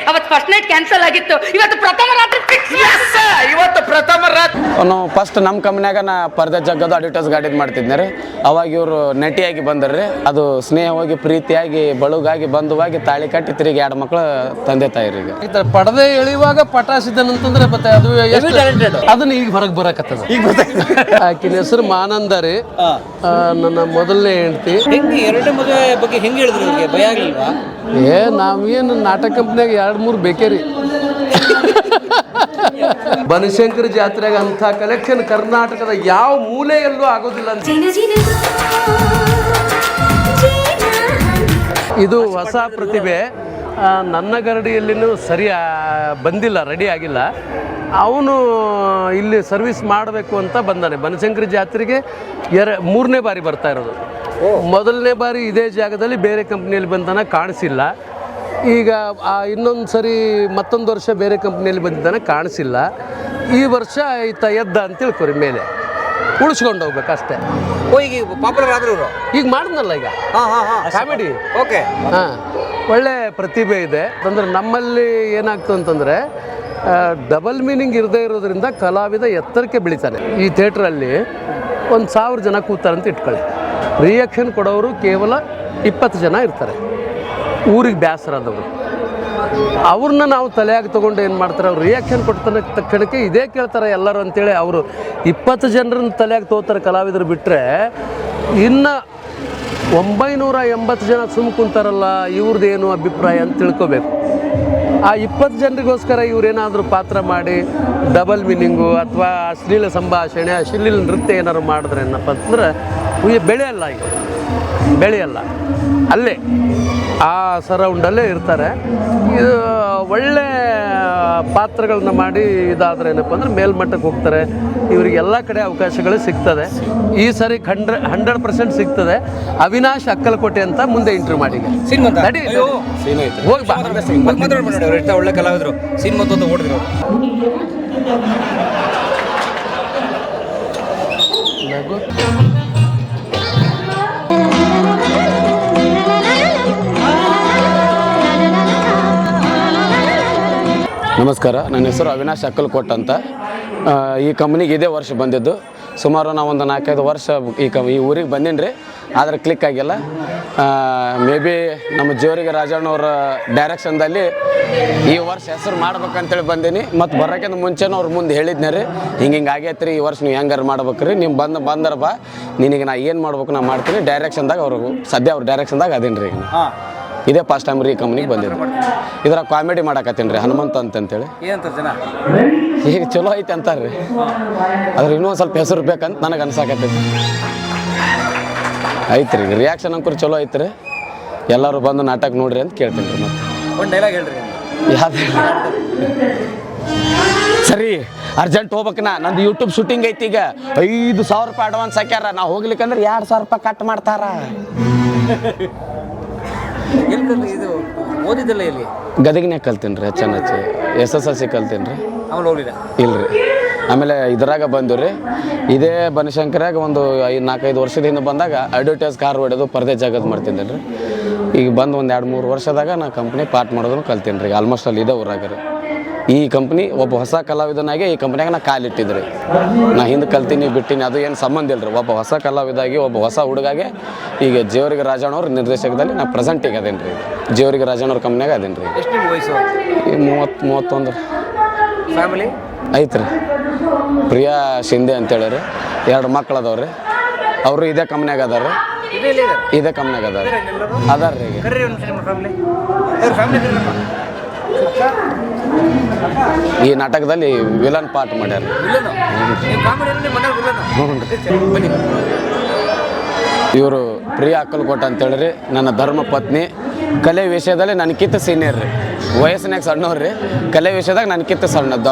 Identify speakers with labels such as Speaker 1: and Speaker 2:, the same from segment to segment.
Speaker 1: ಅವತ್ತು first night cancel ಆಗಿತ್ತು, ಇವತ್ತು ಪ್ರಥಮ ರಾತ್ರಿ ಫಿಕ್ಸ್.
Speaker 2: ಇವತ್ತು ಪ್ರಥಮ ರಾತ್ರಿ.
Speaker 3: ನಾವು ಫಸ್ಟ್ ನಮ್ಮ ಕಂಪ್ನ್ಯಾಗ ನಾ ಪರ್ದೆ ಜಗ್ಗದು ಅಡ್ವರ್ಟೈಸ್ ಗಾಡಿ ಮಾಡ್ತಿದ್ನಿ ರೀ. ಅವಾಗ ಇವರು ನಟಿಯಾಗಿ ಬಂದರ್ರಿ. ಅದು ಸ್ನೇಹವಾಗಿ ಪ್ರೀತಿಯಾಗಿ ಬಳುಗಾಗಿ ಬಂಧುವಾಗಿ ತಾಳಿ ಕಟ್ಟಿ ತಿರುಗಿ 2 ಮಕ್ಕಳು ತಂದೆ ತಾಯಿ ರೀ.
Speaker 4: ಈಗ ಪಡದೆ ಎಳಿಯುವಾಗ ಪಟಾಸಿದನಂತಂದ್ರೆ ಮತ್ತೆ ಅದು ಅದನ್ನ ಈಗ ಹೊರಗೆ ಬರಕತ್ತದ. ಆಕಿನ ಹೆಸರು ಮಾನಂದ ರೀ. ನನ್ನ ಮೊದಲನೇ ಹೆಂಡತಿ.
Speaker 2: ಹೆಂಗೆ ಎರಡನೇ ಮದುವೆ ಬಗ್ಗೆ ಹೆಂಗೆ ಹೇಳಿದ್ರು ಇವ್ರಿಗೆ? ಭಯ ಆಗ್ಲಿಲ್ವಾ?
Speaker 4: ನಾವೇನು ನಾಟಕ ಕಂಪ್ನಿಯಾಗ 2-3 ಬೇಕೇ ರೀ. ಬನಶಂಕರಿ ಜಾತ್ರೆಗ ಅಂಥ ಕಲೆಕ್ಷನ್ ಕರ್ನಾಟಕದ ಯಾವ ಮೂಲೆಯಲ್ಲೂ ಆಗೋದಿಲ್ಲ ಅಂತ. ಇದು ಹೊಸ ಪ್ರತಿಭೆ. ನನ್ನ ಗರಡಿಯಲ್ಲಿನೂ ಸರಿ ಬಂದಿಲ್ಲ, ರೆಡಿ ಆಗಿಲ್ಲ. ಅವನು ಇಲ್ಲಿ ಸರ್ವಿಸ್ ಮಾಡಬೇಕು ಅಂತ ಬಂದಾನೆ. ಬನಶಂಕರಿ ಜಾತ್ರೆಗೆ 3ನೇ ಬಾರಿ ಬರ್ತಾ ಇರೋದು. ಮೊದಲನೇ ಬಾರಿ ಇದೇ ಜಾಗದಲ್ಲಿ ಬೇರೆ ಕಂಪ್ನಿಯಲ್ಲಿ ಬಂದಾನ, ಕಾಣಿಸಿಲ್ಲ. ಈಗ ಇನ್ನೊಂದು ಸರಿ ಮತ್ತೊಂದು ವರ್ಷ ಬೇರೆ ಕಂಪ್ನಿಯಲ್ಲಿ ಬಂದಿದ್ದಾನೆ, ಕಾಣಿಸಿಲ್ಲ. ಈ ವರ್ಷ ಈತ ಎದ್ದ ಅಂತ ತಿಳ್ಕೊರಿ, ಮೇಲೆ ಉಳಿಸ್ಕೊಂಡು ಹೋಗ್ಬೇಕು ಅಷ್ಟೇ.
Speaker 2: ಈಗ ಪಾಪ್ಯುಲರ್ ಆದ್ರು
Speaker 4: ಈಗ ಮಾಡಿದ್ನಲ್ಲ ಈಗ ಕಾಮಿಡಿ.
Speaker 2: ಓಕೆ.
Speaker 4: ಹಾಂ, ಒಳ್ಳೆ ಪ್ರತಿಭೆ ಇದೆ. ಅಂದರೆ ನಮ್ಮಲ್ಲಿ ಏನಾಗ್ತದೆ ಅಂತಂದರೆ ಡಬಲ್ ಮೀನಿಂಗ್ ಇರದೇ ಇರೋದ್ರಿಂದ ಕಲಾವಿದ ಎತ್ತರಕ್ಕೆ ಬೆಳಿತಾನೆ. ಈ ಥಿಯೇಟ್ರಲ್ಲಿ 1000 ಜನ ಕೂತಾರಂತ ಇಟ್ಕೊಳ್ಳಿ. ರಿಯಾಕ್ಷನ್ ಕೊಡೋರು ಕೇವಲ 20 ಜನ ಇರ್ತಾರೆ. ಊರಿಗೆ ಬೇಸರದವರು ಅವ್ರನ್ನ ನಾವು ತಲೆಯಾಗಿ ತೊಗೊಂಡು ಏನು ಮಾಡ್ತಾರೆ, ಅವ್ರು ರಿಯಾಕ್ಷನ್ ಕೊಡ್ತಾನೆ ತಕ್ಷಣಕ್ಕೆ ಇದೇ ಕೇಳ್ತಾರೆ ಎಲ್ಲರೂ ಅಂತೇಳಿ ಅವರು 20 ಜನರನ್ನ ತಲೆಯಾಗಿ ತಗೋತಾರೆ ಕಲಾವಿದರು. ಬಿಟ್ಟರೆ ಇನ್ನು 980 ಜನ ಸುಮ್ಮ ಕುಂತಾರಲ್ಲ, ಇವ್ರದ್ದೇನು ಅಭಿಪ್ರಾಯ ಅಂತ ತಿಳ್ಕೊಬೇಕು. ಆ 20 ಜನರಿಗೋಸ್ಕರ ಇವ್ರೇನಾದರೂ ಪಾತ್ರ ಮಾಡಿ ಡಬಲ್ ಮೀನಿಂಗು ಅಥವಾ ಅಶ್ಲೀಲ ಸಂಭಾಷಣೆ, ಅಶ್ಲೀಲ ನೃತ್ಯ ಏನಾದ್ರು ಮಾಡಿದ್ರೆ ಏನಪ್ಪ ಅಂತಂದ್ರೆ ಬೆಳೆಯಲ್ಲ. ಈಗ ಬೆಳೆಯಲ್ಲ, ಅಲ್ಲೇ ಆ ಸರೌಂಡಲ್ಲೇ ಇರ್ತಾರೆ. ಇದು ಒಳ್ಳೆ ಪಾತ್ರಗಳನ್ನ ಮಾಡಿ ಇದಾದ್ರೆ ಏನಪ್ಪ ಅಂದ್ರೆ ಮೇಲ್ಮಟ್ಟಕ್ಕೆ ಹೋಗ್ತಾರೆ. ಇವರಿಗೆ ಎಲ್ಲ ಕಡೆ ಅವಕಾಶಗಳು ಸಿಗ್ತದೆ. ಈ ಸರಿ 100% ಸಿಗ್ತದೆ. ಅವಿನಾಶ್ ಅಕ್ಕಲಕೋಟೆ ಅಂತ ಮುಂದೆ ಇಂಟರ್ವ್ಯೂ ಮಾಡಿ ಹೋಗಿ ಬಾ.
Speaker 2: ಒಳ್ಳೆ ಕಲಾವಿದರು ಸೀನ್ ಮತ್ತು ಓಡಿದ್ರು.
Speaker 3: ನಮಸ್ಕಾರ, ನನ್ನ ಹೆಸರು ಅವಿನಾಶ್ ಅಕ್ಕಲಕೋಟ್ ಅಂತ. ಈ ಕಂಪ್ನಿಗೆ ಇದೇ ವರ್ಷ ಬಂದಿದ್ದು. ಸುಮಾರು ನಾವು ಒಂದು 4-5 ವರ್ಷ ಈ ಊರಿಗೆ ಬಂದೀನಿ ರೀ. ಆದರೆ ಕ್ಲಿಕ್ ಆಗಿಲ್ಲ. ಮೇ ಬಿ ನಮ್ಮ ಜೇವರ್ಗಿ ರಾಜಣ್ಣವ್ರ ಡೈರೆಕ್ಷನ್ದಲ್ಲಿ ಈ ವರ್ಷ ಹೆಸರು ಮಾಡ್ಬೇಕಂತೇಳಿ ಬಂದೀನಿ. ಮತ್ತು ಬರೋಕ್ಕಿಂತ ಮುಂಚೆನೂ ಅವ್ರು ಮುಂದೆ ಹೇಳಿದ್ನೇ ರೀ, ಹಿಂಗೆ ಆಗೈತೆ ರೀ, ಈ ವರ್ಷ ನೀವು ಹೆಂಗಾರು ಮಾಡ್ಬೇಕು ರೀ, ನೀವು ಬಂದ್ರೆ ಬಾ, ನಿನಗೆ ನಾ ಏನು ಮಾಡ್ಬೇಕು ನಾ ಮಾಡ್ತೀನಿ ಡೈರೆಕ್ಷನ್ದಾಗ. ಅವ್ರಿಗೆ ಸದ್ಯ ಅವ್ರ ಡೈರೆಕ್ಷನ್ದಾಗ ಅದೀನಿ ರೀ. ಈಗ ಇದೇ ಫಸ್ಟ್ ಟೈಮ್ ರೀ ಈ ಕಂಪ್ನಿಗೆ ಬಂದಿದ್ದು. ಇದ್ರ ಕಾಮಿಡಿ ಮಾಡಕತ್ತೀನಿ ರೀ, ಹನುಮಂತ ಅಂತೇಳಿ. ಈಗ ಚಲೋ ಐತೆ ಅಂತಾರೆ ರೀ. ಅದ್ರ ಇನ್ನೊಂದು ಸ್ವಲ್ಪ ಹೆಸರು ಬೇಕಂತ ನನಗೆ ಅನ್ಸಾಕತ್ತೈತಿ. ಐತ್ರಿ ರಿಯಾಕ್ಷನ್ ಅಂಕರು ಚಲೋ ಐತ್ರಿ. ಎಲ್ಲರೂ ಬಂದು ನಾಟಕ ನೋಡ್ರಿ ಅಂತ ಕೇಳ್ತೀನಿ ರೀ. ಮತ್ತೆ
Speaker 2: ಒಂದು ಡೈಲಾಗ್ ಹೇಳ್ರಿ.
Speaker 3: ಯಾವ್ದು ಸರಿ, ಅರ್ಜೆಂಟ್ ಹೋಗ್ಬೇಕನಾ, ನಂದು ಯೂಟ್ಯೂಬ್ ಶೂಟಿಂಗ್ ಐತಿ. ಈಗ 5,000 ರೂಪಾಯಿ ಅಡ್ವಾನ್ಸ್ ಹಾಕ್ಯಾರ. ನಾವು ಹೋಗ್ಲಿಕ್ಕಂದ್ರೆ 2,000 ರೂಪಾಯಿ ಕಟ್ ಮಾಡ್ತಾರ.
Speaker 2: ಇದು ಓದಿದ್ದಲ್ಲ ಇಲ್ಲಿ
Speaker 3: ಗದಗಿನಾಗ ಕಲ್ತೀನಿ ರೀ. ಹೆಚ್ಚು SSLC ಕಲ್ತೀನಿ ರೀ.
Speaker 2: ಆಮೇಲೆ ಹೋಗ್ಲಿಲ್ಲ?
Speaker 3: ಇಲ್ರಿ. ಆಮೇಲೆ ಇದ್ರಾಗ ಬಂದು ರೀ, ಇದೇ ಬನಶಂಕರಾಗ ಒಂದು 4-5 ವರ್ಷದ ಹಿಂದೆ ಬಂದಾಗ ಅಡ್ವರ್ಟೈಸ್ ಕಾರ್ ಹೊಡೆದು ಪರ್ದೆ ಜಾಗದ್ ಮಾಡ್ತಿದ್ದೆ ರೀ. ಈಗ ಬಂದು ಒಂದು 2-3 ವರ್ಷದಾಗ ನಾ ಕಂಪ್ನಿ ಪಾರ್ಟ್ ಮಾಡೋದನ್ನು ಕಲ್ತೀನಿ ರೀ. ಆಲ್ಮೋಸ್ಟ್ ಅಲ್ಲಿ ಇದೇ ಊರಾಗ ರೀ. ಈ ಕಂಪ್ನಿ ಒಬ್ಬ ಹೊಸ ಕಲಾವಿದನಾಗೆ ಈ ಕಂಪ್ನಿಯಾಗ ನಾ ಕಾಲಿಟ್ಟಿದ್ರಿ. ನಾ ಹಿಂದೆ ಕಲ್ತೀನಿ ಬಿಟ್ಟಿನಿ ಅದು ಏನು ಸಂಬಂಧ ಇಲ್ಲ ರೀ. ಒಬ್ಬ ಹೊಸ ಕಲಾವಿದಾಗಿ ಒಬ್ಬ ಹೊಸ ಹುಡುಗಾಗೆ ಈಗ ಜೇವರ್ಗಿ ರಾಜಣ್ಣವ್ರ ನಿರ್ದೇಶಕದಲ್ಲಿ ನಾ ಪ್ರೆಸೆಂಟಿಗೆ ಅದೇನು ರೀ. ಜೇವರ್ಗಿ ರಾಜಣ್ಣವ್ರ ಕಂಪ್ನಿಯಾಗ ಅದೇನು ರೀ.
Speaker 2: ಎಷ್ಟು ವಯಸ್ಸು?
Speaker 3: 30-31
Speaker 2: ಫ್ಯಾಮಿಲಿ
Speaker 3: ಐತ್ರಿ. ಪ್ರಿಯಾ ಶಿಂದೆ ಅಂತೇಳಿ ರೀ. 2 ಮಕ್ಳು ಅದಾವ್ರಿ. ಅವರು ಇದೇ ಕಂಪ್ನಿಯಾಗ ಅದಾರ ರೀ. ಇದೇ ಕಂಪ್ನಿಯಾಗ ಅದಾರ ರೀ. ಈಗ ಈ ನಾಟಕದಲ್ಲಿ ವಿಲನ್ ಪಾರ್ಟ್ ಮಾಡ್ಯಾರ. ಇವರು ಪ್ರಿಯಾ ಅಕ್ಕಲಕೋಟ ಅಂತೇಳಿ ನನ್ನ ಧರ್ಮ ಪತ್ನಿ. ಕಲೆ ವಿಷಯದಲ್ಲಿ ನನಗಿಂತ ಸೀನಿಯರ್ ರೀ. ವಯಸ್ಸಿನಾಗ ಸಣ್ಣವ್ರಿ, ಕಲೆ ವಿಷಯದಾಗ ನನಗಿಂತ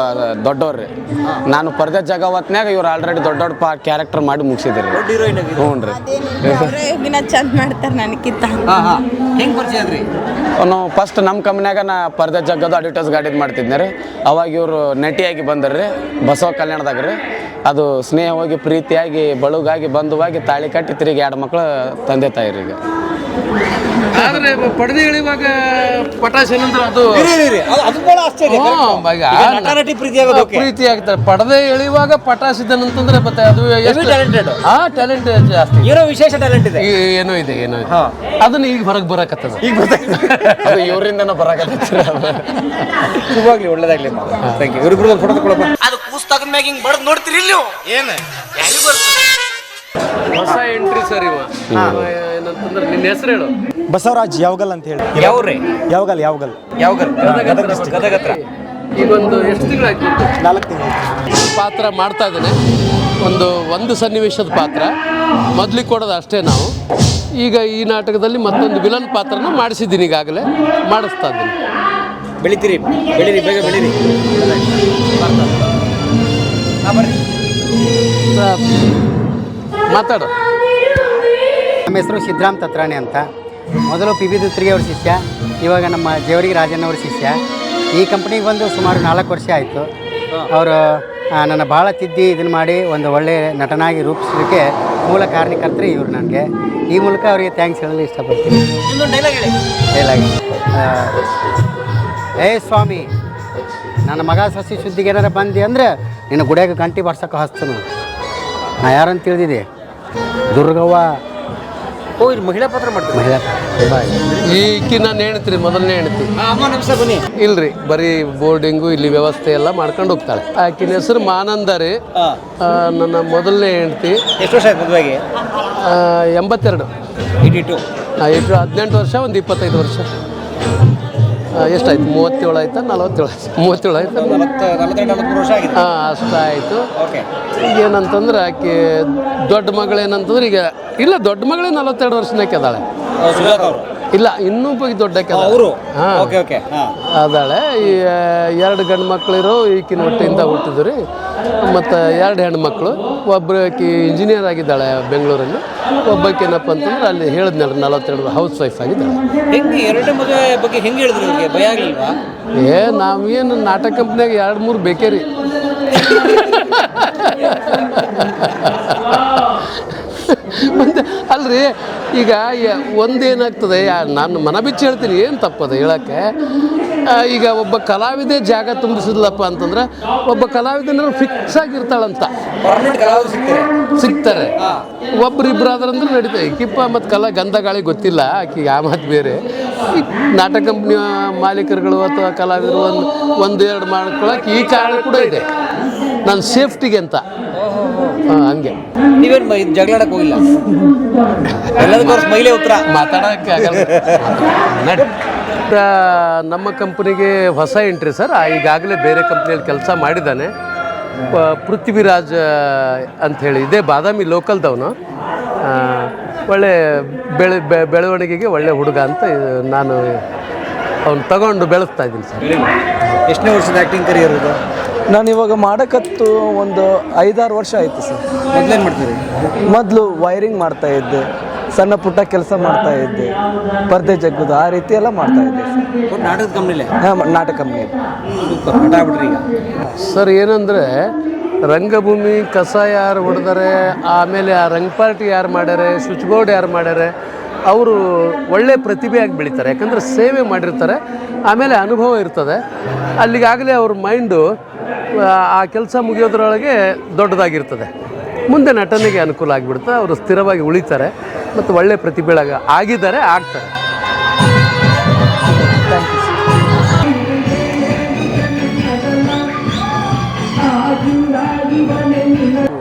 Speaker 3: ದೊಡ್ಡವ್ರಿ. ನಾನು ಪರ್ದೆ ಜಗವತ್ನಾಗ ಇವ್ರು ಆಲ್ರೆಡಿ ದೊಡ್ಡ ಕ್ಯಾರೆಕ್ಟರ್ ಮಾಡಿ ಮುಗಿಸಿದ್ರಿ. ಹ್ಞೂ ರೀ.
Speaker 5: ಚಂದ ಮಾಡ್ತಾರೆ ನನಗಿಂತ.
Speaker 3: ನಾವು ಫಸ್ಟ್ ನಮ್ಮ ಕಂಪ್ನ್ಯಾಗ ನಾ ಪರ್ದೆ ಜಗ್ಗದು ಅಡ್ವರ್ಟೈಸ್ ಗಾಡಿ ಮಾಡ್ತಿದ್ದೆ ರೀ. ಅವಾಗ ಇವರು ನಟಿಯಾಗಿ ಬಂದರ್ರಿ ಬಸವ ಕಲ್ಯಾಣದಾಗ ರೀ. ಅದು ಸ್ನೇಹವಾಗಿ ಪ್ರೀತಿಯಾಗಿ ಬಳುಗಾಗಿ ಬಂಧುವಾಗಿ ತಾಳಿ ಕಟ್ಟಿ ತಿರುಗಿ 2 ಮಕ್ಕಳು ತಂದೆ ತಾಯಿ ರೀ. ಈಗ
Speaker 4: ಆದ್ರೆ ಪಡೆದೇ ಇಳಿವಾಗ ಪಟಾಶ್ ಏನಂದ್ರೆ ಅದು
Speaker 2: ಅದು ಬಹಳ ಆಶ್ಚರ್ಯ ನಟಿ ಪ್ರೀತಿ ಆಗೋದು
Speaker 4: ಪ್ರೀತಿ ಆಗ್ತಾರೆ. ಪಡೆದೇ ಇಳಿಯುವಾಗ ಪಟಾಶ್ ಇದ್ದಾನಂತಂದ್ರೆ ಮತ್ತೆ ಅದು
Speaker 2: ಟ್ಯಾಲೆಂಟೆಡ್
Speaker 4: ಟ್ಯಾಲೆಂಟ್ ಜಾಸ್ತಿ,
Speaker 2: ಏನೋ ವಿಶೇಷ ಟ್ಯಾಲೆಂಟ್ ಇದೆ.
Speaker 4: ಏನೋ ಇದೆ ಅದನ್ನ ಈಗ ಹೊರಗೆ ಬರಕತ್ತದ.
Speaker 2: ಈಗ
Speaker 3: ಅದು ಇವರಿಂದನೂ ಬರಾಕತ್ತ.
Speaker 2: ಶುಭವಾಗ್ಲಿ, ಒಳ್ಳೇದಾಗ್ಲಿ. Thank you. ಇವ್ರಿಬ್ರು ಫೋಟೋ ತಗೊಳಪ್ಪ.
Speaker 6: ಅದು ಕೂಸ್ ತಗದ ಮ್ಯಾಗ ಹಿಂಗ್ ಬಡದ್ ನೋಡ್ತೀರಿ ಇಲ್ಲಿ ಏನು ಯಾರಿಗೂ ಬರ್ತದೆ.
Speaker 4: ಹೊಸ ಎಂಟ್ರಿ ಸರ್ ಇವ. ಏನಂತಂದ್ರೆ ನಿನ್ನ ಹೆಸರು ಹೇಳು.
Speaker 7: ಬಸವರಾಜ್ ಯಾವಗಲ್ ಅಂತ ಹೇಳಿ.
Speaker 2: ಯಾವ್ರಿ?
Speaker 7: ಯಾವಗಲ್ ಯಾವಗಲ್
Speaker 2: ಗದಗ ಹತ್ರ.
Speaker 4: ಈಗೊಂದು ಎಷ್ಟು ತಿಂಗಳಾಯ್ತು?
Speaker 7: 4 ತಿಂಗಳು
Speaker 4: ಪಾತ್ರ ಮಾಡ್ತಾ ಇದ್ದೇನೆ. ಒಂದು ಸನ್ನಿವೇಶದ ಪಾತ್ರ ಮೊದಲಿಗೆ ಕೊಡೋದು ಅಷ್ಟೇ ನಾವು. ಈಗ ಈ ನಾಟಕದಲ್ಲಿ ಮತ್ತೊಂದು ವಿಲನ್ ಪಾತ್ರನ ಮಾಡಿಸಿದ್ದೀನಿ, ಈಗಾಗಲೇ ಮಾಡಿಸ್ತಾ ಇದ್ದೀನಿ.
Speaker 2: ಬೆಳಿತೀರಿ, ಬೇಗ ಬೆಳೀರಿ.
Speaker 4: ಮಾತಾಡು.
Speaker 8: ನಮ್ಮ ಹೆಸರು ಸಿದ್ದರಾಮ್ ತತ್ರಾಣಿ ಅಂತ. ಮೊದಲು ಪಿ ಬಿ ದುತ್ರಿಗೆ ಅವ್ರ ಶಿಷ್ಯ, ಇವಾಗ ನಮ್ಮ ಜೇವರಿಗೆ ರಾಜಣ್ಣವ್ರ ಶಿಷ್ಯ. ಈ ಕಂಪ್ನಿಗೆ ಬಂದು ಸುಮಾರು 4 ವರ್ಷ ಆಯಿತು. ಅವರು ನನ್ನ ಭಾಳ ತಿದ್ದಿ ಇದನ್ನು ಮಾಡಿ ಒಂದು ಒಳ್ಳೆಯ ನಟನಾಗಿ ರೂಪಿಸಲಿಕ್ಕೆ ಮೂಲ ಕಾರಣಕರ್ತರು ಇವರು. ನನಗೆ ಈ ಮೂಲಕ ಅವರಿಗೆ ಥ್ಯಾಂಕ್ಸ್ ಹೇಳಲು ಇಷ್ಟಪಡ್ತೀನಿ. ಡೈಲಾಗ್ ಏ ಸ್ವಾಮಿ, ನನ್ನ ಮಗ ಸಸಿ ಸುದ್ದಿಗೆ ಏನಾರ ಬಂದು ಅಂದರೆ ನಿನ್ನ ಗುಡಿಯಾಗ ಗಂಟೆ ಬರ್ಸಕ್ಕೆ ಹಸ್ತನು. ನಾ ಯಾರಂತ ತಿಳಿದಿದೆ? ದುರ್ಗವ್ವ.
Speaker 2: ಓ, ಇದು ಮಹಿಳಾ ಪಾತ್ರ ಮಾಡ್ತೀವಿ.
Speaker 8: ಮಹಿಳಾ ಬಾಯ್.
Speaker 4: ಈಕಿ ನಾನು ಹೇಳ್ತೀನಿ, ಮೊದಲನೇ ಹೇಳ್ತಿ.
Speaker 2: ಅಮ್ಮ ನಮಸ್ಕಾರ, ಬನ್ನಿ.
Speaker 4: ಇಲ್ರಿ, ಬರೀ ಬೋರ್ಡಿಂಗು ಇಲ್ಲಿ ವ್ಯವಸ್ಥೆ ಎಲ್ಲ ಮಾಡ್ಕೊಂಡು ಹೋಗ್ತಾಳೆ. ಆಕಿನ ಹೆಸರು ಮಾನಂದ ರೀ. ನನ್ನ ಮೊದಲನೇ ಹೆಂಡ್ತಿ.
Speaker 2: ಎಷ್ಟು ವರ್ಷ ಆಯ್ತು ಮದುವೆಗೆ?
Speaker 4: 82.
Speaker 2: 82.
Speaker 4: 18 ವರ್ಷ, ಒಂದು 25 ವರ್ಷ. ಎಷ್ಟಾಯ್ತು? 37 ಆಯ್ತಾ? 47 ಆಯ್ತು? 37 ಆಯ್ತು.
Speaker 2: 43 ವರ್ಷ ಆಗಿದೆ.
Speaker 4: ಅಷ್ಟಾಯಿತು.
Speaker 2: ಓಕೆ.
Speaker 4: ಈಗ ಏನಂತಂದ್ರೆ ಆಕೆ ದೊಡ್ಡ ಮಗಳೇನಂತಂದ್ರೆ ಈಗ ಇಲ್ಲ, ದೊಡ್ಡ ಮಗಳೇ 42 ವರ್ಷನಕ್ಕೆ ಅದಾಳೆ. ಇಲ್ಲ, ಇನ್ನೂ ದೊಡ್ಡಕ್ಕೆ
Speaker 2: ಅವರು.
Speaker 4: ಹಾಂ,
Speaker 2: ಓಕೆ ಓಕೆ.
Speaker 4: ಅದಾಳೆ. ಈ 2 ಗಂಡು ಮಕ್ಕಳಿರೋ ಈಕಿನ ಹೊಟ್ಟೆಯಿಂದ ಹುಟ್ಟಿದ್ರು ರೀ. ಮತ್ತು 2 ಹೆಣ್ಣು ಮಕ್ಕಳು. ಒಬ್ಬರು ಆಕಿ ಇಂಜಿನಿಯರ್ ಆಗಿದ್ದಾಳೆ ಬೆಂಗಳೂರಲ್ಲಿ. ಒಬ್ಬಾಕಿ ಏನಪ್ಪ ಅಂತಂದ್ರೆ ಅಲ್ಲಿ ಹೇಳಿದ್ನಲ್ಲ 42 ಹೌಸ್ ವೈಫ್ ಆಗಿದ್ದಾಳೆ.
Speaker 2: ಹೆಂಗೆ 2 ಮದುವೆ ಬಗ್ಗೆ ಹೆಂಗೆ ಹೇಳಿದ್ರು ನಿಮಗೆ? ಭಯ ಆಗಲಿಲ್ವಾ?
Speaker 4: ನಾವೇನು ನಾಟಕ ಕಂಪ್ನಿಯಾಗ 2-3 ಬೇಕೇ ರೀ. ಮತ್ತೆ ಅಲ್ರಿ, ಈಗ ಒಂದೇನಾಗ್ತದೆ, ನಾನು ಮನ ಬಿಚ್ಚಿ ಹೇಳ್ತೀನಿ, ಏನು ತಪ್ಪದ ಹೇಳೋಕ್ಕೆ. ಈಗ ಒಬ್ಬ ಕಲಾವಿದೆ ಜಾಗ ತುಂಬಿಸಿದ್ಲಪ್ಪ ಅಂತಂದ್ರೆ ಒಬ್ಬ ಕಲಾವಿದನ ಫಿಕ್ಸ್ ಆಗಿರ್ತಾಳಂತ ಸಿಗ್ತಾರೆ. ಒಬ್ರಿಬ್ರು ಆದ್ರಂದ್ರೆ ನಡೀತದೆ. ಈಕಿಪ್ಪ ಮತ್ತು ಗಂಧ ಗಾಳಿ ಗೊತ್ತಿಲ್ಲ ಆಕಿಗೆ, ಆ ಮಾತು ಬೇರೆ. ಈ ನಾಟಕ ಕಂಪ್ನಿ ಮಾಲೀಕರುಗಳು ಅಥವಾ ಕಲಾವಿದರು ಒಂದು-2 ಮಾಡ್ಕೊಳಕ್ಕೆ ಈ ಕಾರಣ ಕೂಡ ಇದೆ, ನನ್ನ ಸೇಫ್ಟಿಗೆ ಅಂತ. ಹಂಗೆ
Speaker 2: ನೀವೇನು ಜಗಳಾಡಕ್ಕೆ ಹೋಗಿಲ್ಲ? ಎಲ್ಲದಕ್ಕೂ ಮಹಿಳೆ ಉತ್ತರ
Speaker 4: ಮಾತಾಡೋಕ್ಕೆ ಆಗಲ್ಲ. ನಮ್ಮ ಕಂಪ್ನಿಗೆ ಹೊಸ ಎಂಟ್ರಿ ಸರ್. ಈಗಾಗಲೇ ಬೇರೆ ಕಂಪ್ನಿಯಲ್ಲಿ ಕೆಲಸ ಮಾಡಿದ್ದಾನೆ. ಪೃಥ್ವಿರಾಜ್ ಅಂಥೇಳಿ, ಇದೇ ಬಾದಾಮಿ ಲೋಕಲ್ದವನು. ಒಳ್ಳೆ ಬೆಳವಣಿಗೆಗೆ ಒಳ್ಳೆ ಹುಡುಗ ಅಂತ ನಾನು ಅವ್ನು ತಗೊಂಡು ಬೆಳೆಸ್ತಾ ಇದ್ದೀನಿ ಸರ್.
Speaker 2: ಎಷ್ಟನೇ ವರ್ಷದ ಆ್ಯಕ್ಟಿಂಗ್ ಕರಿಯರ್ ಇದು?
Speaker 7: ನಾನು ಇವಾಗ ಮಾಡಕತ್ತು ಒಂದು 5-6 ವರ್ಷ ಆಯಿತು ಸರ್.
Speaker 2: ಮೊದಲೇನು ಮಾಡ್ತೀರಿ?
Speaker 7: ಮೊದಲು ವೈರಿಂಗ್ ಮಾಡ್ತಾ ಇದ್ದೆ, ಸಣ್ಣ ಪುಟ್ಟ ಕೆಲಸ ಮಾಡ್ತಾ ಇದ್ದೆ, ಪರ್ದೆ ಜಗ್ಗುದು ಆ ರೀತಿ ಎಲ್ಲ ಮಾಡ್ತಾ ಇದ್ದೆ
Speaker 2: ಸರ್. ನಾಟಕದ ಕಂಪ್ನಿಲೇ?
Speaker 7: ಹಾಂ, ನಾಟಕ ಕಂಪ್ನಿಯಲ್ಲಿ.
Speaker 2: ನಟ ಆಗ್ಬಿಟ್ರಿ ಈಗ
Speaker 4: ಸರ್. ಏನಂದರೆ ರಂಗಭೂಮಿ ಕಸ ಯಾರು ಹೊಡೆದಾರೆ, ಆಮೇಲೆ ಆ ರಂಗಪಾರ್ಟಿ ಯಾರು ಮಾಡ್ಯಾರೆ, ಸ್ವಿಚ್ ಬೋರ್ಡ್ ಯಾರು ಮಾಡ್ಯಾರೆ, ಅವರು ಒಳ್ಳೆ ಪ್ರತಿಭೆಯಾಗಿ ಬೆಳೀತಾರೆ. ಯಾಕಂದರೆ ಸೇವೆ ಮಾಡಿರ್ತಾರೆ, ಆಮೇಲೆ ಅನುಭವ ಇರ್ತದೆ. ಅಲ್ಲಿಗಾಗಲೇ ಅವ್ರ ಮೈಂಡು ಆ ಕೆಲಸ ಮುಗಿಯೋದ್ರೊಳಗೆ ದೊಡ್ಡದಾಗಿರ್ತದೆ. ಮುಂದೆ ನಟನೆಗೆ ಅನುಕೂಲ ಆಗಿಬಿಡುತ್ತೆ. ಅವರು ಸ್ಥಿರವಾಗಿ ಉಳಿತಾರೆ ಮತ್ತು ಒಳ್ಳೆ ಪ್ರತಿಭೆಯಾಗಿ ಆಗ್ತಾರೆ.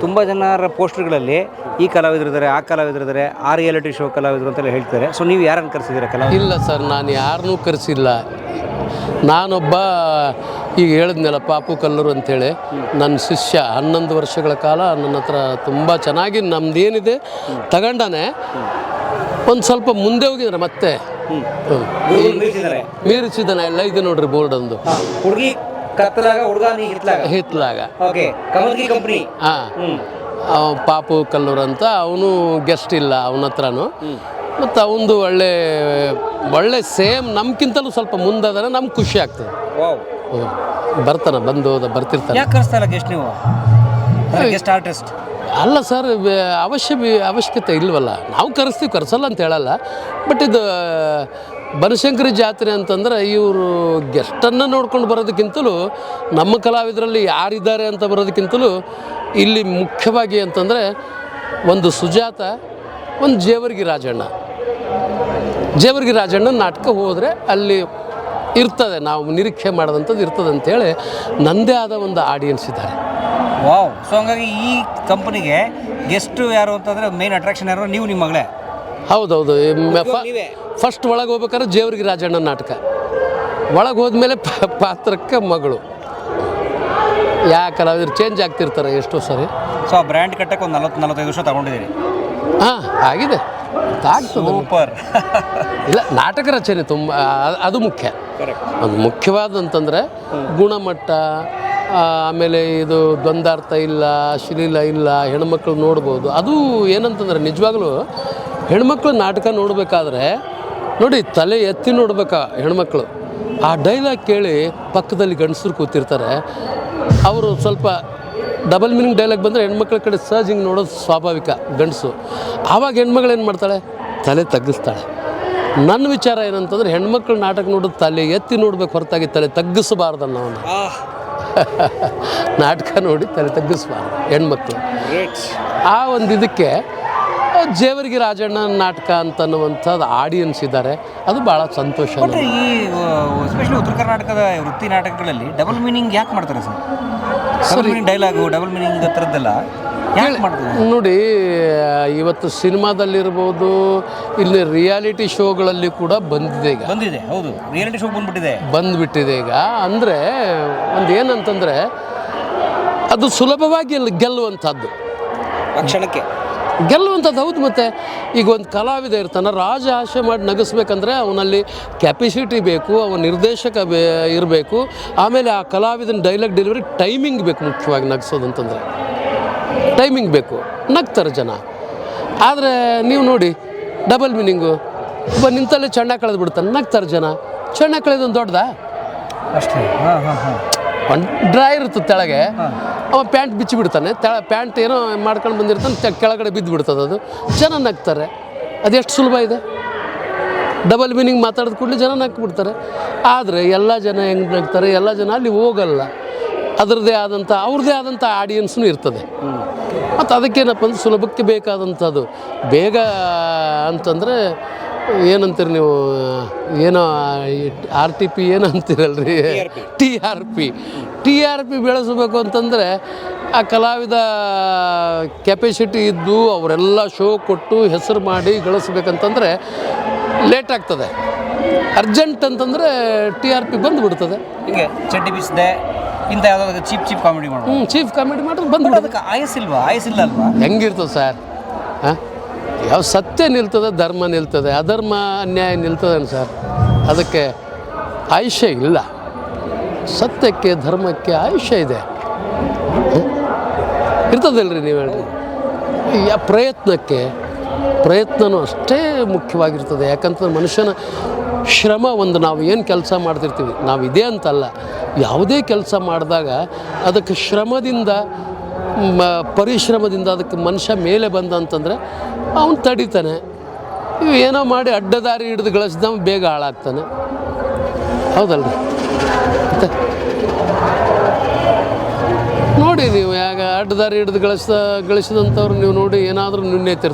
Speaker 2: ತುಂಬ ಜನರ ಪೋಸ್ಟರ್ಗಳಲ್ಲಿ ಈ ಕಲಾವಿದರಿದ್ದಾರೆ, ಆ ಕಲಾವಿದರಿದ್ದಾರೆ, ಆ ರಿಯಾಲಿಟಿ ಶೋ ಕಲಾವಿದರು ಅಂತೆಲ್ಲ ಹೇಳ್ತಾರೆ. ಸೊ ನೀವು ಯಾರನ್ನು ಕರೆಸಿದ್ದೀರಾ ಕಲಾವಿದರು?
Speaker 4: ಇಲ್ಲ ಸರ್, ನಾನು ಯಾರನ್ನೂ ಕರೆಸಿಲ್ಲ. ನಾನೊಬ್ಬ ಈಗ ಹೇಳಿದ್ನಲ್ಲ ಪಾಪು ಕಲ್ಲೂರು ಅಂಥೇಳಿ, ನನ್ನ ಶಿಷ್ಯ 11 ವರ್ಷಗಳ ಕಾಲ ನನ್ನ ಹತ್ರ ತುಂಬ ಚೆನ್ನಾಗಿ ನಮ್ದೇನಿದೆ ತಗೊಂಡಾನೆ. ಒಂದು ಸ್ವಲ್ಪ ಮುಂದೆ ಹೋಗಿದ್ರೆ ಮತ್ತೆ ಮೀರಿಸಿದ್ದಾನೆ. ಎಲ್ಲ ಇದೆ ನೋಡ್ರಿ ಬೋರ್ಡ್ ಒಂದು.
Speaker 2: ಹುಡುಗಿ ಕತ್ತಲಾಗ, ಹುಡುಗ
Speaker 4: ಹಿತ್ಲಾಗ.
Speaker 2: Okay, ಕಮಲ್ಗಿ company.
Speaker 4: ಹಾಂ, ಪಾಪು ಕಲ್ಲೂರು ಅಂತ. ಅವನು ಗೆಸ್ಟ್ ಇಲ್ಲ ಅವನ ಹತ್ರನೂ. ಮತ್ತು ಅವನದು ಒಳ್ಳೆ ಸೇಮ್ ನಮ್ಗಿಂತಲೂ ಸ್ವಲ್ಪ ಮುಂದಾದರೆ ನಮ್ಗೆ ಖುಷಿ ಆಗ್ತದೆ. ಬರ್ತಾನೆ, ಬರ್ತಿರ್ತಾನೆ.
Speaker 2: ಯಾಕೆ ಕರೆಸ್ತಾ ಇಲ್ಲ ಗೆಸ್ಟ್ ನೀವು? ಗೆಸ್ಟ್ ಆರ್ಟಿಸ್ಟ್
Speaker 4: ಅಲ್ಲ ಸರ್, ಅವಶ್ಯಕತೆ ಇಲ್ವಲ್ಲ. ನಾವು ಕರೆಸಲ್ಲ ಅಂತ ಹೇಳಲ್ಲ. ಬಟ್ ಇದು ಬನಶಂಕರಿ ಜಾತ್ರೆ ಅಂತಂದ್ರೆ ಇವರು ಗೆಸ್ಟನ್ನು ನೋಡ್ಕೊಂಡು ಬರೋದಕ್ಕಿಂತಲೂ, ನಮ್ಮ ಕಲಾವಿದರಲ್ಲಿ ಯಾರಿದ್ದಾರೆ ಅಂತ ಬರೋದಕ್ಕಿಂತಲೂ ಇಲ್ಲಿ ಮುಖ್ಯವಾಗಿ ಅಂತಂದರೆ ಒಂದು ಸುಜಾತ, ಒಂದು ಜೇವರ್ಗಿ ರಾಜಣ್ಣ ನಾಟಕ ಹೋದರೆ ಅಲ್ಲಿ ಇರ್ತದೆ, ನಾವು ನಿರೀಕ್ಷೆ ಮಾಡೋದಂಥದ್ದು ಇರ್ತದೆ ಅಂಥೇಳಿ ನನ್ನದೇ ಆದ ಒಂದು ಆಡಿಯನ್ಸ್ ಇದ್ದಾರೆ.
Speaker 2: ವಾವ್. ಸೊ ಹಂಗಾಗಿ ಈ ಕಂಪನಿಗೆ ಗೆಸ್ಟ್ ಯಾರು ಅಂತಂದರೆ ಮೇನ್ ಅಟ್ರಾಕ್ಷನ್ ಯಾರು? ನೀವು, ನಿಮ್ಮ ಮಗಳೇ?
Speaker 4: ಹೌದೌದು. ಫಸ್ಟ್ ಒಳಗೆ ಹೋಗ್ಬೇಕಾದ್ರೆ ಜೇವರ್ಗಿ ರಾಜಣ್ಣ ನಾಟಕ, ಒಳಗೆ ಹೋದ್ಮೇಲೆ ಪಾತ್ರಕ್ಕೆ ಮಗಳು. ಕಲಾವಿದರು ಚೇಂಜ್ ಆಗ್ತಿರ್ತಾರೆ ಎಷ್ಟೋ ಸರಿ.
Speaker 2: ಸೊ ಆ ಬ್ರ್ಯಾಂಡ್ ಕಟ್ಟಕ್ಕೆ ಒಂದು 40-45 ವರ್ಷ ತಗೊಂಡಿದ್ದೀರಿ?
Speaker 4: ಹಾಂ, ಆಗಿದೆ, ಆಗ್ತದೆ.
Speaker 2: ಸೂಪರ್.
Speaker 4: ಇಲ್ಲ, ನಾಟಕ ರಚನೆ ತುಂಬ ಅದು ಮುಖ್ಯ. ಒಂದು ಮುಖ್ಯವಾದಂತಂದರೆ ಗುಣಮಟ್ಟ, ಆಮೇಲೆ ಇದು ದ್ವಂದ್ವಾರ್ಥ ಇಲ್ಲ, ಅಶ್ಲೀಲ ಇಲ್ಲ, ಹೆಣ್ಮಕ್ಳು ನೋಡ್ಬೋದು. ಅದು ಏನಂತಂದರೆ ನಿಜವಾಗ್ಲೂ ಹೆಣ್ಮಕ್ಳು ನಾಟಕ ನೋಡಬೇಕಾದ್ರೆ ನೋಡಿ, ತಲೆ ಎತ್ತಿ ನೋಡ್ಬೇಕಾ ಹೆಣ್ಮಕ್ಳು. ಆ ಡೈಲಾಗ್ ಕೇಳಿ ಪಕ್ಕದಲ್ಲಿ ಗಂಡಸರು ಕೂತಿರ್ತಾರೆ, ಅವರು ಸ್ವಲ್ಪ ಡಬಲ್ ಮೀನಿಂಗ್ ಡೈಲಾಗ್ ಬಂದರೆ ಹೆಣ್ಮಕ್ಳ ಕಡೆ ಸಹಜ ಹಿಂಗೆ ನೋಡೋದು ಸ್ವಾಭಾವಿಕ ಗಂಡಸು. ಆವಾಗ ಹೆಣ್ಮಗಳು ಏನು ಮಾಡ್ತಾಳೆ? ತಲೆ ತಗ್ಗಿಸ್ತಾಳೆ. ನನ್ನ ವಿಚಾರ ಏನಂತಂದರೆ ಹೆಣ್ಮಕ್ಳು ನಾಟಕ ನೋಡೋದು ತಲೆ ಎತ್ತಿ ನೋಡ್ಬೇಕು ಹೊರತಾಗಿ ತಲೆ ತಗ್ಗಿಸಬಾರ್ದು ಅನ್ನೋನು. ನಾಟಕ ನೋಡಿ ತಲೆ ತಗ್ಗಿಸ್ಬಾರ್ದು ಹೆಣ್ಮಕ್ಳು. ಆ ಒಂದು ಇದಕ್ಕೆ ಜೇವರ್ಗಿ ರಾಜಣ್ಣ ನಾಟಕ ಅಂತನ್ನುವಂಥದ್ದು ಆಡಿಯನ್ಸ್ ಇದ್ದಾರೆ. ಅದು ಭಾಳ ಸಂತೋಷ.
Speaker 2: ಈ ಎಸ್ಪೆಷಲಿ ಉತ್ತರ ಕರ್ನಾಟಕದ ವೃತ್ತಿ ನಾಟಕಗಳಲ್ಲಿ ಡಬಲ್ ಮೀನಿಂಗ್ ಯಾಕೆ ಮಾಡ್ತಾರೆ sir? Double meaning dialogue, double meaning ಥರದ್ದೆಲ್ಲ ಯಾಕೆ ಮಾಡ್ತಾರೆ
Speaker 4: ನೋಡಿ? ಇವತ್ತು ಸಿನಿಮಾದಲ್ಲಿರ್ಬೋದು, ಇಲ್ಲಿ ರಿಯಾಲಿಟಿ ಶೋಗಳಲ್ಲಿ ಕೂಡ ಬಂದಿದೆ.
Speaker 2: ಹೌದು, ರಿಯಾಲಿಟಿ ಶೋ
Speaker 4: ಬಂದುಬಿಟ್ಟಿದೆ ಈಗ. ಅಂದರೆ ಒಂದು ಏನಂತಂದರೆ ಅದು ಸುಲಭವಾಗಿ ಗೆಲ್ಲುವಂಥದ್ದು,
Speaker 2: ಕ್ಷಣಕ್ಕೆ
Speaker 4: ಗೆಲ್ಲುವಂಥದ್ದು. ಹೌದು. ಮತ್ತು ಈಗ ಒಂದು ಕಲಾವಿದ ಇರ್ತಾನೆ, ರಾಜ ಆಶೆ ಮಾಡಿ ನಗಿಸ್ಬೇಕಂದ್ರೆ ಅವನಲ್ಲಿ ಕೆಪಾಸಿಟಿ ಬೇಕು, ಅವನ ನಿರ್ದೇಶಕ ಇರಬೇಕು, ಆಮೇಲೆ ಆ ಕಲಾವಿದನ ಡೈಲಾಗ್ ಡೆಲಿವರಿ ಟೈಮಿಂಗ್ ಬೇಕು. ಮುಖ್ಯವಾಗಿ ನಗಿಸೋದು ಅಂತಂದರೆ ಟೈಮಿಂಗ್ ಬೇಕು, ನಗ್ತಾರೆ ಜನ. ಆದರೆ ನೀವು ನೋಡಿ ಡಬಲ್ ಮೀನಿಂಗು, ಒಬ್ಬ ನಿಂತಲ್ಲೇ ಚೆಂಡ ಕಳೆದು ಬಿಡ್ತಾನೆ, ನಗ್ತಾರೆ ಜನ. ಚೆಂಡ ಕಳೆದೊಂದು ದೊಡ್ಡದಾ?
Speaker 2: ಅಷ್ಟೇ.
Speaker 4: ಒಂದು ಡ್ರೈ ಇರ್ತದೆ ತೆಳಗೆ, ಅವ ಪ್ಯಾಂಟ್ ಬಿಚ್ಚಿ ಬಿಡ್ತಾನೆ, ಪ್ಯಾಂಟ್ ಏನೋ ಮಾಡ್ಕೊಂಡು ಬಂದಿರ್ತಾನೆ, ಕೆಳಗಡೆ ಬಿದ್ದು ಬಿಡ್ತದೆ. ಅದು ಜನ ನಗ್ತಾರೆ. ಅದೆಷ್ಟು ಸುಲಭ ಇದೆ. ಡಬಲ್ ಮೀನಿಂಗ್ ಮಾತಾಡಿದ ಕೂಡಲೇ ಜನ ನಗ್ಬಿಡ್ತಾರೆ. ಆದರೆ ಎಲ್ಲ ಜನ ಹೆಂಗೆ ನಗ್ತಾರೆ? ಎಲ್ಲ ಜನ ಅಲ್ಲಿ ಹೋಗಲ್ಲ. ಅವ್ರದ್ದೇ ಆದಂಥ ಆಡಿಯನ್ಸ್ನೂ ಇರ್ತದೆ. ಮತ್ತು ಅದಕ್ಕೇನಪ್ಪ ಅಂದ್ರೆ ಸುಲಭಕ್ಕೆ ಬೇಕಾದಂಥದ್ದು ಬೇಗ ಅಂತಂದರೆ ಏನಂತೀರಿ ನೀವು? ಏನೋ RTP ಏನು ಅಂತೀರಲ್ರಿ, TRP ಬೆಳೆಸಬೇಕು ಅಂತಂದರೆ ಆ ಕಲಾವಿದ ಕೆಪಾಸಿಟಿ ಇದ್ದು ಅವರೆಲ್ಲ ಶೋ ಕೊಟ್ಟು ಹೆಸರು ಮಾಡಿ ಗಳಿಸ್ಬೇಕಂತಂದರೆ ಲೇಟ್ ಆಗ್ತದೆ. ಅರ್ಜೆಂಟ್ ಅಂತಂದರೆ TRP ಬಂದುಬಿಡ್ತದೆ.
Speaker 2: ಹಿಂಗೆ ಚಡ್ಡಿ ಬಿಸಿದೆ ಇಂಥ ಯಾವುದಾದ್ರು ಚೀಪ್ ಕಾಮಿಡಿ ಮಾಡೋದು.
Speaker 4: ಚೀಪ್ ಕಾಮಿಡಿ ಮಾಡೋದು ಬಂದುಬಿಡೋದಕ್ಕೆ
Speaker 2: ಆಯಸ್ಸಿಲ್ಲ ಅಲ್ವಾ?
Speaker 4: ಹೆಂಗಿರ್ತದೆ ಸರ್? ಹಾಂ, ಯಾವ ಸತ್ಯ ನಿಲ್ತದೆ, ಧರ್ಮ ನಿಲ್ತದೆ, ಅಧರ್ಮ ಅನ್ಯಾಯ ನಿಲ್ತದೆ ಸರ್. ಅದಕ್ಕೆ ಆಯುಷ್ಯ ಇಲ್ಲ. ಸತ್ಯಕ್ಕೆ ಧರ್ಮಕ್ಕೆ ಆಯುಷ್ಯ ಇದೆ, ಇರ್ತದಲ್ರಿ. ನೀವು ಹೇಳ್ರಿ, ಪ್ರಯತ್ನವೂ ಅಷ್ಟೇ ಮುಖ್ಯವಾಗಿರ್ತದೆ. ಯಾಕಂತಂದ್ರೆ ಮನುಷ್ಯನ ಶ್ರಮ ಒಂದು, ನಾವು ಏನು ಕೆಲಸ ಮಾಡ್ತಿರ್ತೀವಿ, ನಾವು ಇದೇ ಅಂತಲ್ಲ, ಯಾವುದೇ ಕೆಲಸ ಮಾಡಿದಾಗ ಅದಕ್ಕೆ ಶ್ರಮದಿಂದ, ಪರಿಶ್ರಮದಿಂದ ಅದಕ್ಕೆ ಮನುಷ್ಯ ಮೇಲೆ ಬಂದ ಅಂತಂದರೆ ಅವನು ತಡಿತಾನೆ. ಇವು ಏನೋ ಮಾಡಿ ಅಡ್ಡದಾರಿ ಹಿಡಿದು ಗಳಿಸಿದವ ಬೇಗ ಹಾಳಾಗ್ತಾನೆ. ಹೌದಲ್ರಿ? ಮತ್ತೆ ನೋಡಿ ನೀವು, ಯಾಗ ಅಡ್ಡದಾರಿ ಹಿಡಿದು ಗಳಿಸಿದಂಥವ್ರು ನೀವು ನೋಡಿ, ಏನಾದರೂ ನ್ಯೂನ್ಯತೆ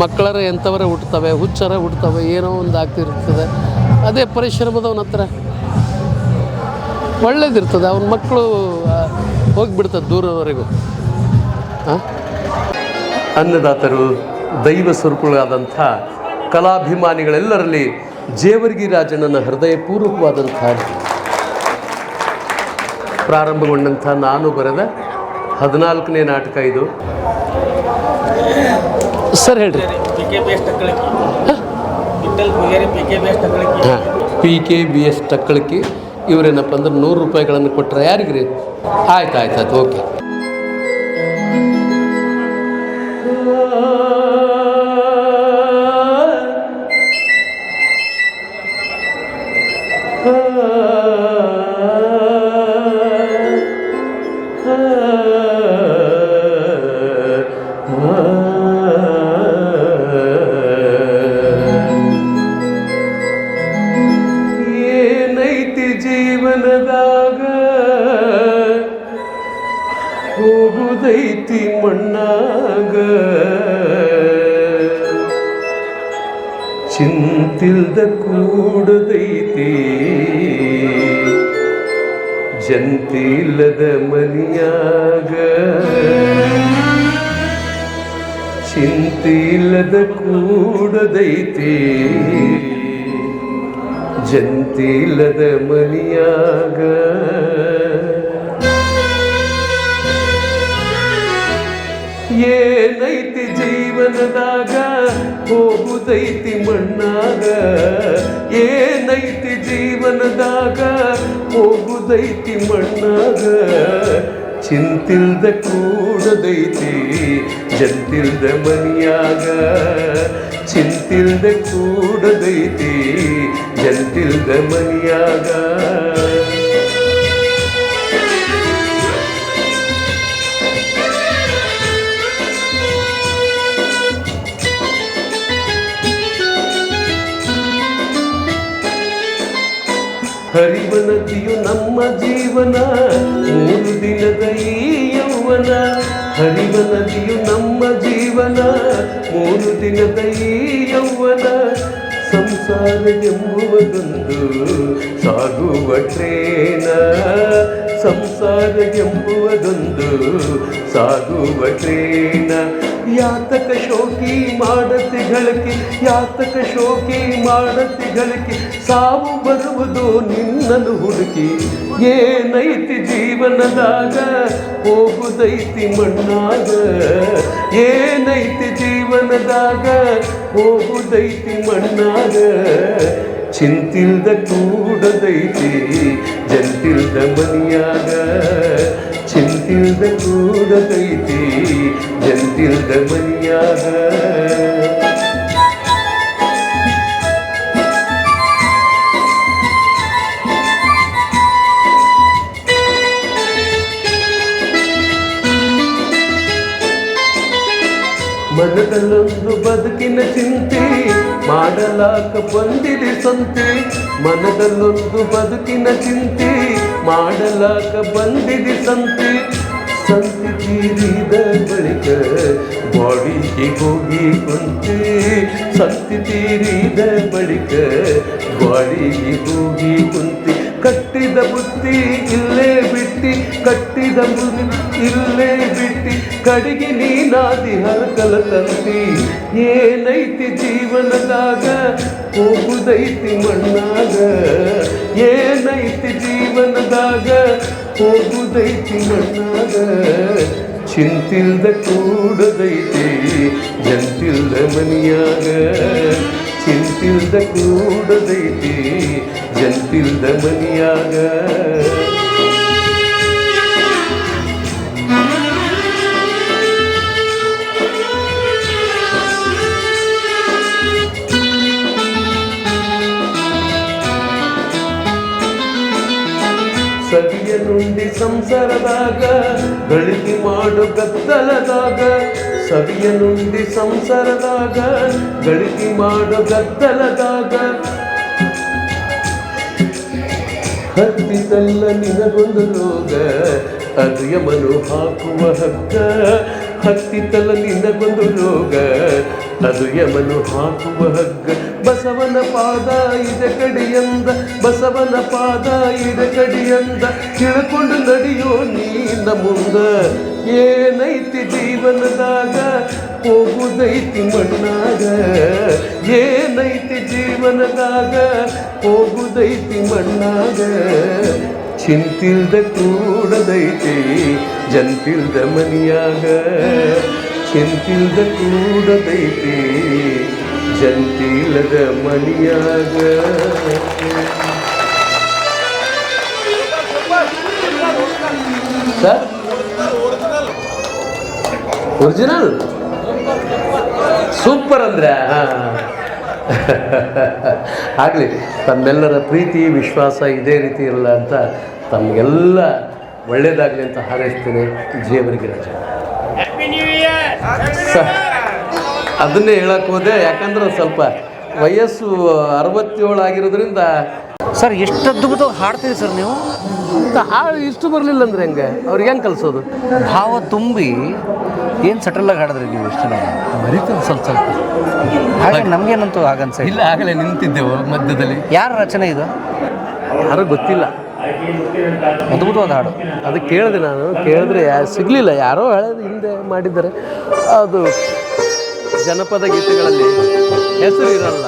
Speaker 4: ಮಕ್ಕಳರ ಎಂಥವರೇ ಹುಟ್ಟುತ್ತವೆ, ಹುಚ್ಚರ ಹುಟ್ಟುತ್ತವೆ, ಏನೋ ಒಂದು ಆಗ್ತಿರ್ತದೆ. ಅದೇ ಪರಿಶ್ರಮದವನ ಹತ್ರ ಒಳ್ಳೇದಿರ್ತದೆ. ಅವನ ಮಕ್ಕಳು ಹೋಗಿಬಿಡ್ತದೆ ದೂರವರೆಗೂ. ಅನ್ನದಾತರು, ದೈವ ಸ್ವರೂಪಗಳಾದಂಥ ಕಲಾಭಿಮಾನಿಗಳೆಲ್ಲರಲ್ಲಿ ಜೇವರ್ಗಿ ರಾಜಣ್ಣನ ಹೃದಯಪೂರ್ವಕವಾದಂಥ ಪ್ರಾರಂಭಗೊಂಡಂಥ ನಾನು ಬರೆದ 14ನೇ ನಾಟಕ ಇದು. ಸರ್ ಹೇಳ್ರಿ. PKBS ಟಕ್ಕಳಕಿ ಇವರೇನಪ್ಪ ಅಂದ್ರೆ 100 ರೂಪಾಯಿಗಳನ್ನು ಕೊಟ್ಟರೆ ಯಾರಿಗ್ರಿ? ಆಯ್ತು ಓಕೆ. ಮಣ್ಣಾಗ ಹೋಗುದೈತಿ ಮಣ್ಣಾಗ ಚಿಂತಿಲ್ದ ಕೂಡದೈತಿ ಜಂತಿಲ್ಲದ ಮನಿಯಾಗ ಚಿಂತಿಲ್ಲದ ಕೂಡದೈತಿ ಜಂತಿಲ್ಲದ ಮನಿಯಾಗ ಏನೈತಿ ಜೀವನದಾಗ ಹೋಗುದೈತಿ ಮಣ್ಣಾಗ ಏನೈತಿ ಜೀವನದಾಗ ಹೋಗುದೈತಿ ಮಣ್ಣಾಗ ಚಿಂತಿಲ್ದ ಕೂಡದೈತಿ ಜಂತಿಲ್ದ ಮನಿಯಾಗ ಚಿಂತಿಲ್ದ ಕೂಡದೈತಿ ಜಂತಿಲ್ದ ಮನಿಯಾಗ ಹರಿವ ನದಿಯು ನಮ್ಮ ಜೀವನ 3 ದಿನದ ಈ ಯೌವನ ಹರಿವ ನದಿಯು ನಮ್ಮ ಜೀವನ 3 ದಿನದ ಈ ಯೌವನ ಸಂಸಾರ ಎಂಬುವುದೊಂದು ಸಾಗುವ ಟ್ರೇನ ಸಂಸಾರ ಎಂಬುವುದೊಂದು ಸಾಗುವ ಟ್ರೇನ ಯಾತಕ ಶೋಕಿ ಮಾಡತಿ ಗಳಿಕೆ ಯಾತಕ ಶೋಕಿ ಮಾಡತಿ ಗಳಿಕೆ ಸಾವು ಬರುವುದು ನಿನ್ನನ್ನು ಹುಡುಕಿ ಏನೈತಿ ಜೀವನದಾಗ ಹೋಗುದೈತಿ ಮಣ್ಣಾಗ ಏನೈತಿ ಜೀವನದಾಗ ಹೋಗುದೈತಿ ಮಣ್ಣಾಗ ಚಿಂತಿಲ್ದ ಕೂಡದೈತಿ ಜಂತಿಲ್ದ ಮನಿಯಾಗ ಚಿಂತಿಲ್ದ ಕೂಡದೈತಿ ಜಂತಿಲ್ದ ಮನಿಯಾಗ ಮನದಲ್ಲೊಂದು ಬದುಕಿನ ಚಿಂತೆ ಮಾಡಲಾಕ ಬಂದಿದೆ ಸಂತೆ ಮನದಲ್ಲೊಂದು ಬದುಕಿನ ಚಿಂತೆ ಮಾಡಲಾಕ ಬಂದಿದೆ ಸಂತೆ ಸಂತೆ ತೀರಿದ ಬಳಿಕ ಬಾಡಿಗೆ ಹೋಗಿ ಕುಂತೆ ಸಂತೆ ತೀರಿದ ಬಳಿಕ ಬಾಡಿಗೆ ಹೋಗಿ ಕುಂತೆ ಕಟ್ಟಿದ ಬುತ್ತಿ ಇಲ್ಲೇ ಬಿಟ್ಟಿ ಕಟ್ಟಿದ ಬುತ್ತಿ ಇಲ್ಲೇ ಬಿಟ್ಟಿ ಕಡಿಗೆ ನೀನಾದಿ ಹರಕಲ ತಂತಿ ಏನೈತಿ ಜೀವನದಾಗ ಹೋಗುದೈತಿ ಮಣ್ಣಾಗ ಏನೈತಿ ಜೀವನದಾಗ ಹೋಗುದೈತಿ ಮಣ್ಣಾಗ ಚಿಂತಿಲ್ದ ಕೂಡದೈತಿ ಜಂತಿಲ್ದ ಮನಿಯಾಗ ಚಿಂತಿಲ್ದ ಕೂಡದೈತಿ ಜಂತಿಲ್ದ ಮನಿಯಾಗ ಸವಿಯ ನುಂಡಿ ಸಂಸಾರದಾಗ ಗಳಿಕೆ ಮಾಡು ಗದ್ದಲದಾಗ ಸವಿಯ ನುಂಡಿ ಸಂಸಾರದಾಗ ಗಳಿಕೆ ಮಾಡು ಗದ್ದಲದಾಗ ಹತ್ತಿತಲ್ಲ ನಿನಗೊಂದು ರೋಗ ಅದು ಯಮನು ಹಾಕುವ ಹಗ್ಗ ಹತ್ತಿತಲ್ಲ ನಿನಗೊಂದು ರೋಗ ಅದು ಯಮನು ಹಾಕುವ ಹಗ್ಗ ಬಸವನ ಪಾದ ಇದ ಕಡೆಯಂದ ಬಸವನ ಪಾದ ಇದ ಕಡೆಯಂದ ತಿಳ್ಕೊಂಡು ನಡೆಯೋ ನೀನ ಮುಂದ ಏನೈತಿ ಜೀವನದಾಗ ಹೋಗುದೈತಿ ಮಣ್ಣಾಗ ಏನೈತಿ ಜೀವನದಾಗ ಹೋಗುದೈತಿ ಮಣ್ಣಾಗ ಚಿಂತಿಲ್ದ ಕೂಡದೈತಿ ಜಂತಿಲ್ದ ಮನಿಯಾಗ ಚಿಂತಿಲ್ದ ಕೂಡದೈತಿ ಜಂತಿಲ್ಲದ ಮನಿಯಾಗ ಸರ್ ಒರಿಜಿನಲ್ ಸೂಪರ್ ಅಂದ್ರೆ ಆಗಲಿ ತಮ್ಮೆಲ್ಲರ ಪ್ರೀತಿ ವಿಶ್ವಾಸ ಇದೇ ರೀತಿ ಇರಲ್ಲ ಅಂತ ತಮಗೆಲ್ಲ ಒಳ್ಳೇದಾಗಲಿ ಅಂತ ಹಾರೈಸ್ತೀನಿ. ಜೀವರಿಗೆ ರಜೆ ಅದನ್ನೇ ಹೇಳಕ್ಕೆ ಹೋದೆ, ಯಾಕಂದ್ರೆ ಸ್ವಲ್ಪ ವಯಸ್ಸು 67 ಆಗಿರೋದ್ರಿಂದ
Speaker 2: ಸರ್ ಎಷ್ಟು ಅದ್ಭುತವಾಗಿ ಹಾಡ್ತೀರಿ ಸರ್ ನೀವು.
Speaker 4: ಹಾಡು ಇಷ್ಟು ಬರಲಿಲ್ಲ ಅಂದ್ರೆ ಹೆಂಗೆ ಅವ್ರಿಗೆ ಹೆಂಗೆ ಕಲಿಸೋದು?
Speaker 2: ಭಾವ ತುಂಬಿ ಏನು ಸಟಲಾಗಿ ಹಾಡಿದ್ರಿ ನೀವು ಇಷ್ಟು ಚೆನ್ನಾಗಿ.
Speaker 4: ಮರಿತದೆ ಸ್ವಲ್ಪ ಸ್ವಲ್ಪ.
Speaker 2: ಹಾಗೆ ನಮಗೇನಂತೂ ಹಾಗನ್ಸ
Speaker 4: ಇಲ್ಲ, ಆಗಲೇ ನಿಂತಿದ್ದೆವು ಮಧ್ಯದಲ್ಲಿ.
Speaker 2: ಯಾರ ರಚನೆ ಇದು?
Speaker 4: ಯಾರು ಗೊತ್ತಿಲ್ಲ.
Speaker 2: ಅದ್ಭುತವಾದ ಹಾಡು.
Speaker 4: ಅದು ಕೇಳಿದೆ ನಾನು, ಕೇಳಿದ್ರೆ ಸಿಗಲಿಲ್ಲ. ಯಾರೋ ಹೇಳೋದು ಹಿಂದೆ ಮಾಡಿದ್ದಾರೆ. ಅದು ಜನಪದ ಗೀತೆಗಳಲ್ಲಿ ಹೆಸರು ಇರಲ್ಲ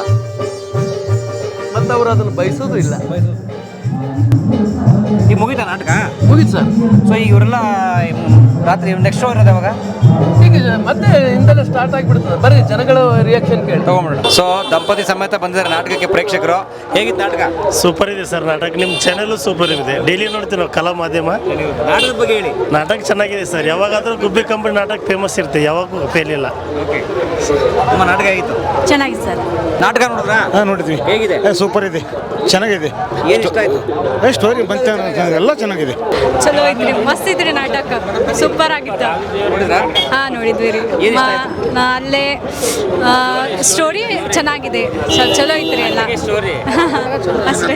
Speaker 4: ಮತ್ತು ಅವರು ಅದನ್ನು ಬಯಸೋದು ಇಲ್ಲ.
Speaker 2: ಈಗ ಮುಗಿತಾ ನಾಟಕ?
Speaker 4: ಮುಗೀತು ಸರ್.
Speaker 2: ಸೊ ಈಗ ಇವರೆಲ್ಲ ರಾತ್ರಿ ನೆಕ್ಸ್ಟ್ ಶೋ ಇರೋದು ಯಾವಾಗ?
Speaker 4: ಈಗ ಮತ್ತೆ ಹಿಂದೆಲ್ಲ ಸ್ಟಾರ್ಟ್ ಆಗಿಬಿಡ್ತದೆ. ಬರ್ರಿ ಜನಗಳ ರಿಯಾಕ್ಷನ್ ಕೇಳಿ
Speaker 2: ತಗೊಂಡ್ಬಿಡೋಣ. ಸೊ ದಂಪತಿ ಸಮೇತ ಬಂದಿದ್ದಾರೆ ನಾಟಕಕ್ಕೆ ಪ್ರೇಕ್ಷಕರು. ಹೇಗಿತ್ತು ನಾಟಕ?
Speaker 9: ಸೂಪರ್ ಇದೆ ಸರ್ ನಾಟಕ. ನಿಮ್ಮ ಚಾನೆಲ್ ಸೂಪರ್ ಇದೆ, ಡೈಲಿ ನೋಡ್ತೀವಿ ನಾವು ಕಲಾ ಮಾಧ್ಯಮ.
Speaker 2: ನಾಟಕದ ಬಗ್ಗೆ ಹೇಳಿ.
Speaker 9: ನಾಟಕ ಚೆನ್ನಾಗಿದೆ ಸರ್. ಯಾವಾಗಾದ್ರೂ ಗುಬ್ಬಿ ಕಂಪನಿ ನಾಟಕ ಫೇಮಸ್ ಇರುತ್ತೆ, ಯಾವಾಗೂ ಫೇಲ್ ಇಲ್ಲ.
Speaker 2: ಓಕೆ, ನಮ್ಮ ನಾಟಕ ಹೇಗಿತ್ತು?
Speaker 5: ಚೆನ್ನಾಗಿದೆ ಸರ್.
Speaker 2: ನಾಟಕ ನೋಡಿದ್ರಾ?
Speaker 9: ನೋಡಿದ್ವಿ.
Speaker 2: ಹೇಗಿದೆ?
Speaker 9: ಸೂಪರ್ ಇದೆ, ಚೆನ್ನಾಗಿದೆ.
Speaker 2: ಏನು ಇಷ್ಟ ಆಯ್ತು?
Speaker 9: ಸ್ಟೋರಿ ಬಂತ ಎಲ್ಲ ಚೆನ್ನಾಗಿದೆ.
Speaker 5: ಚಲೋ ಐತ್ರಿ, ಮಸ್ತ್ ಐತ್ರಿ ನಾಟಕ, ಸೂಪರ್ ಆಗಿತ್ತು.
Speaker 2: ನೋಡಿದ್ರಾ?
Speaker 5: ಹಾ ನೋಡಿದ್ವಿ ರೀ. ಅಲ್ಲೇ ಸ್ಟೋರಿ ಚೆನ್ನಾಗಿದೆ, ಚಲೋ ಐತ್ರಿ ಎಲ್ಲ.
Speaker 2: ಸ್ಟೋರಿ
Speaker 5: ಅಷ್ಟೇ.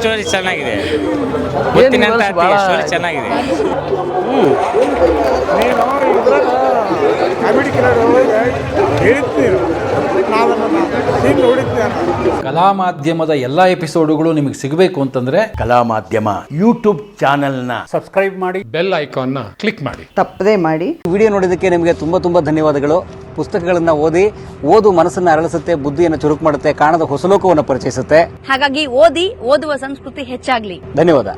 Speaker 2: ಸ್ಟೋರಿ ಚೆನ್ನಾಗಿದೆ.
Speaker 4: ಸ್ಟೋರಿ
Speaker 2: ಚೆನ್ನಾಗಿದೆ.
Speaker 10: ಕಲಾ ಮಾಧ್ಯಮದ ಎಲ್ಲ ಎಪಿಸೋಡುಗಳು ನಿಮಗೆ ಸಿಗಬೇಕು ಅಂತಂದ್ರೆ
Speaker 6: ಕಲಾ ಮಾಧ್ಯಮ ಯೂಟ್ಯೂಬ್ ಚಾನೆಲ್ನ
Speaker 10: ಸಬ್ಸ್ಕ್ರೈಬ್ ಮಾಡಿ, ಬೆಲ್ ಐಕಾನ್ನ ಕ್ಲಿಕ್ ಮಾಡಿ.
Speaker 5: ತಪ್ಪದೇ ಮಾಡಿ.
Speaker 2: ವಿಡಿಯೋ ನೋಡಿದ್ದಕ್ಕೆ ನಿಮಗೆ ತುಂಬ ಧನ್ಯವಾದಗಳು. ಪುಸ್ತಕಗಳನ್ನು ಓದು ಮನಸ್ಸನ್ನು ಅರಳಿಸುತ್ತೆ, ಬುದ್ಧಿಯನ್ನು ಚುರುಕು ಮಾಡುತ್ತೆ, ಕಾಣದ ಹೊಸ ಲೋಕವನ್ನು ಪರಿಚಯಿಸುತ್ತೆ.
Speaker 1: ಹಾಗಾಗಿ ಓದುವ ಸಂಸ್ಕೃತಿ ಹೆಚ್ಚಾಗ್ಲಿ.
Speaker 2: ಧನ್ಯವಾದ.